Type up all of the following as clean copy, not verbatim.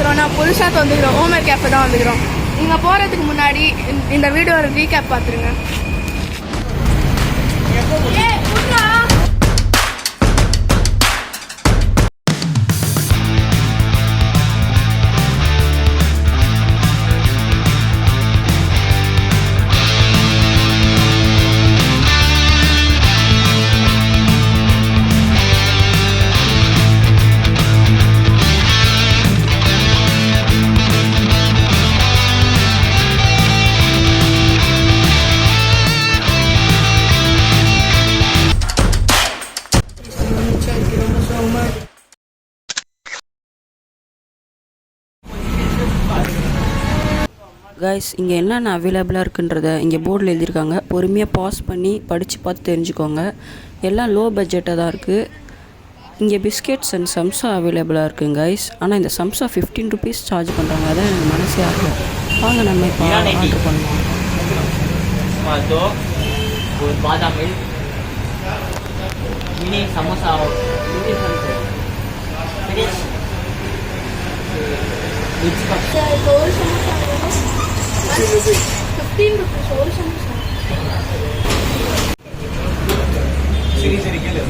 போகிறோன்னா புதுசாக வந்துக்கிறோம் homeware cafe தான் வந்துக்கிறோம். இங்கே போகிறதுக்கு முன்னாடி இந்த வீடியோ ஒரு ரீகேப் பார்த்துருங்க. கைஸ், இங்கே என்னென்ன அவைலபிளாக இருக்குன்றதை இங்கே போர்டில் எழுதியிருக்காங்க. பொறுமையாக பாஸ் பண்ணி படித்து பார்த்து தெரிஞ்சுக்கோங்க. எல்லாம் லோ பட்ஜெட்டாக தான் இருக்குது. இங்கே பிஸ்கெட்ஸ் அண்ட் சம்சா அவைலபிளாக இருக்குங்க கைஸ். ஆனால் இந்த சம்சா 15 rupees சார்ஜ் பண்ணுறாங்க. அதான் எனக்கு மனசே ஆகலை. வாங்க நம்ம இப்போ ஆர்டர் பண்ணுவோம். சமோசா 15 rupees ஒரு சமோசா. சரி கேளு.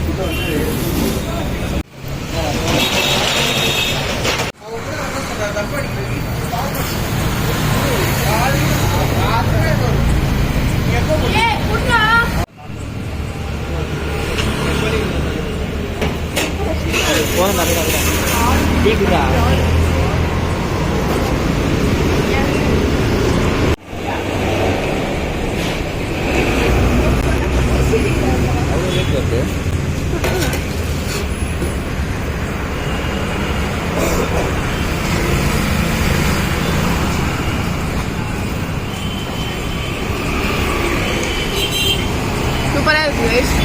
சூப்பராக இருக்கு கைஸ்.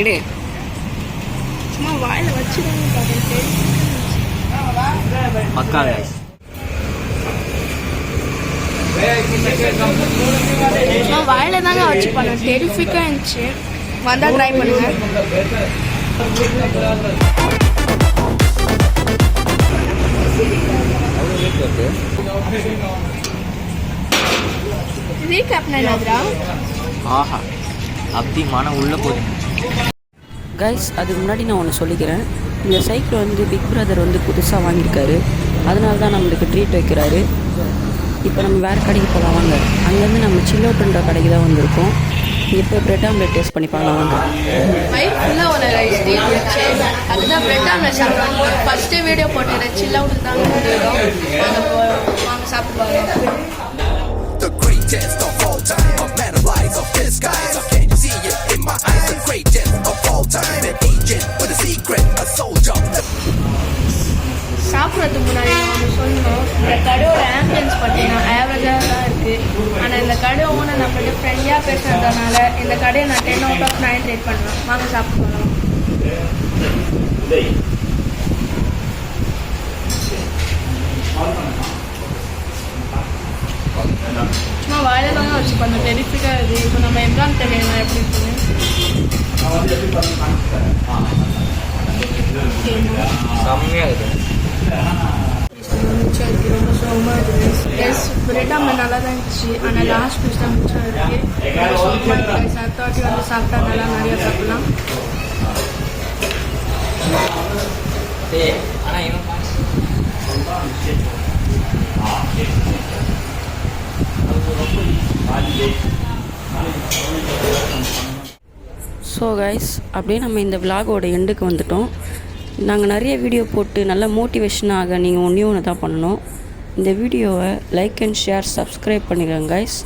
இடு சும்மா வாயில் வச்சுருவாங்க பார்த்துட்டு பக்கா கைஸ். சும்மா வாயில் தாங்க வச்சு பண்ணேன். டெரிஃபிக்காக இருந்துச்சு. வந்தால் ட்ரை பண்ணுங்க. ரீகேப்னா என்னதுடா? ஆஹா, அப்படி மனம் உள்ளே போகுது கைஸ். அதுக்கு முன்னாடி நான் ஒன்று சொல்லிக்கிறேன். இந்த சைக்கிள் வந்து பிக் பிரதர் வந்து புதுசாக வாங்கியிருக்காரு. அதனால தான் நம்மளுக்கு ட்ரீட் வைக்கிறாரு. இப்போ நம்ம வேறு கடைக்கு போகலாம் வாங்க. அங்கேருந்து நம்ம சில்லோட்டுன்ற கடைக்கு தான் வந்திருக்கோம். இப்போ பிரெட் ஆம்லெட் டேஸ்ட் பண்ணி பார்க்கலாம் வாங்க. வயிறு ஃபுல்லாக ஒரு ரைஸ் டீ வச்சு அதுதான் பிரெட் ஆம்லெட் சாப்பிட்றோம். ஃபஸ்ட்டே வீடியோ போட்டுக்கிறேன். சில்லவுட்டு தாங்க வந்துடும். வாங்க சாப்பிட்டு பாருங்க. The greatest of all time, a man of lies of disguise. Can you see it in my eyes? The greatest of all time, an agent with a secret, a soldier. சாப்பிட்றதுக்கு முன்னாடி நம்ம சொல்லணும், இந்த கடையோட ஆம்பியன்ஸ் பார்த்தீங்கன்னா ஆவரேஜாக தான் இருக்குது. ஆனால் இந்த கடை ஓனர் நம்மள்கிட்ட ஃப்ரெண்ட்லியாக பேசுறதுனால இந்த கடையை நான் 10 out of 9 ரேட் பண்ணுவேன். வாங்க சாப்பிட்டு போகலாம். சும்மா வாயில தாங்க வச்சு பண்ணோம். டெரிஃபிக்காக இருக்குது. இப்போ நம்ம எம்ரான் தெரியும் எப்படி இருக்குன்னு. செம்மையாக இருக்குது. ரொம்ப சோகமாக இருக்குது. எஸ், பிரெட் ஆம்லெட் நல்லா தான் இருந்துச்சு. ஆனால் லாஸ்ட் பீஸ் தான் மிச்சம் இருக்குது. சத்தாட்டி வந்து சாப்பிட்டா நல்லா நிறையா சாப்பிட்லாம். ஸோ கைஸ், அப்படியே நம்ம இந்த விலாகோட எண்டுக்கு வந்துட்டோம். நாங்கள் நிறைய வீடியோ போட்டு நல்ல மோட்டிவேஷனாக நீங்கள் ஒன்று தான் பண்ணணும். இந்த வீடியோவை லைக் அண்ட் ஷேர் சப்ஸ்கிரைப் பண்ணிடுங்க கைஸ்.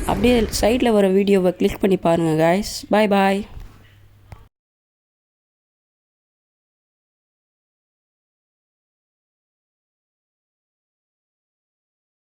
அப்படியே சைடில் வர வீடியோவை கிளிக் பண்ணி பாருங்கள் கைஸ். பாய் பாய்.